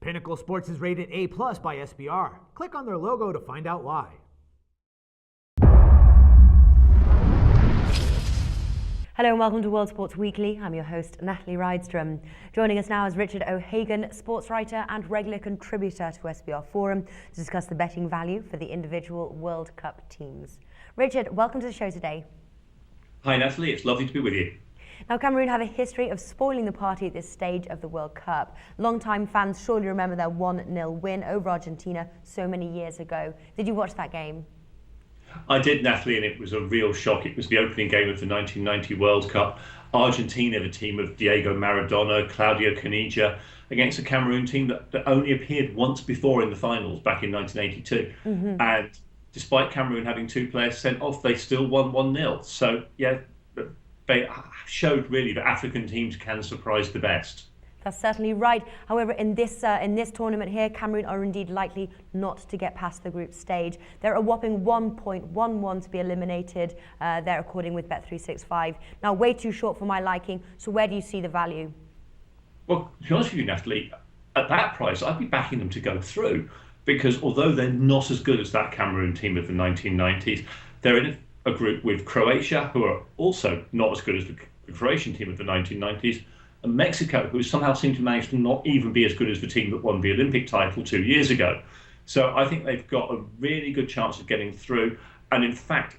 Pinnacle Sports is rated A+ by SBR. Click on their logo to find out why. Hello and welcome to World Sports Weekly. I'm your host, Natalie Rydstrom. Joining us now is Richard O'Hagan, sports writer and regular contributor to SBR Forum, to discuss the betting value for the individual World Cup teams. Richard, welcome to the show today. Hi Natalie, it's lovely to be with you. Now, Cameroon have a history of spoiling the party at this stage of the World Cup. Long-time fans surely remember their 1-0 win over Argentina so many years ago. Did you watch that game? I did, Natalie, and it was a real shock. It was the opening game of the 1990 World Cup. Argentina, the team of Diego Maradona, Claudio Caniggia, against a Cameroon team that only appeared once before in the finals back in 1982. And despite Cameroon having two players sent off, they still won 1-0. So, yeah, they showed really that African teams can surprise the best. That's certainly right. However, in this tournament here, Cameroon are indeed likely not to get past the group stage. They're a whopping 1.11 to be eliminated there, according with Bet365. Now, way too short for my liking. So where do you see the value? Well, to be honest with you, Natalie, at that price, I'd be backing them to go through, because although they're not as good as that Cameroon team of the 1990s, they're in a group with Croatia, who are also not as good as the Croatian team of the 1990s, and Mexico, who somehow seem to manage to not even be as good as the team that won the Olympic title 2 years ago. So I think they've got a really good chance of getting through. And in fact,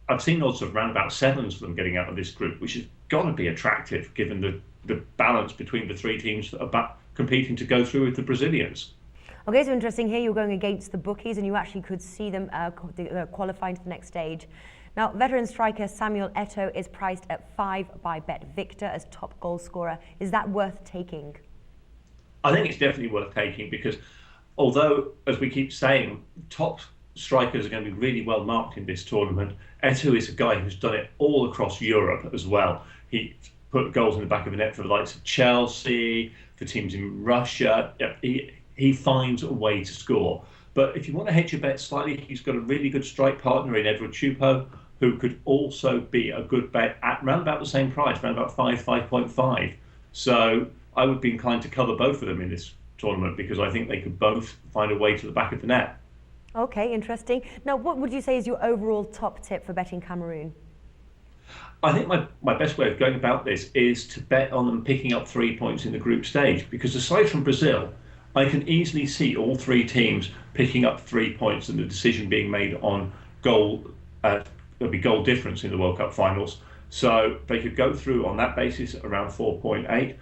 I've seen odds of around about 7s for them getting out of this group, which has got to be attractive given the balance between the three teams that are competing to go through with the Brazilians. Okay, so interesting here, you're going against the bookies and you actually could see them qualifying to the next stage. Now, veteran striker Samuel Eto'o is priced at 5 by BetVictor as top goal scorer. Is that worth taking? I think it's definitely worth taking, because although, as we keep saying, top strikers are going to be really well marked in this tournament, Eto'o is a guy who's done it all across Europe as well. He put goals in the back of the net for the likes of Chelsea, for teams in Russia. He finds a way to score. But if you want to hedge your bet slightly, he's got a really good strike partner in Edward Chupo, who could also be a good bet at around about the same price, around about 5.5. So I would be inclined to cover both of them in this tournament, because I think they could both find a way to the back of the net. Okay, interesting. Now, what would you say is your overall top tip for betting Cameroon? I think my best way of going about this is to bet on them picking up 3 points in the group stage, because aside from Brazil, I can easily see all three teams picking up 3 points and the decision being made on goal. There'll be goal difference in the World Cup finals. So they could go through on that basis at around 4.8.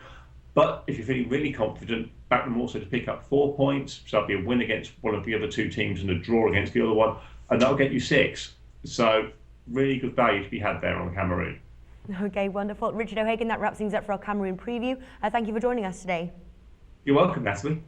But if you're feeling really confident, back them also to pick up 4 points. So that'll be a win against one of the other two teams and a draw against the other one. And that'll get you 6. So really good value to be had there on Cameroon. Okay, wonderful. Richard O'Hagan, that wraps things up for our Cameroon preview. Thank you for joining us today. You're welcome, Natalie.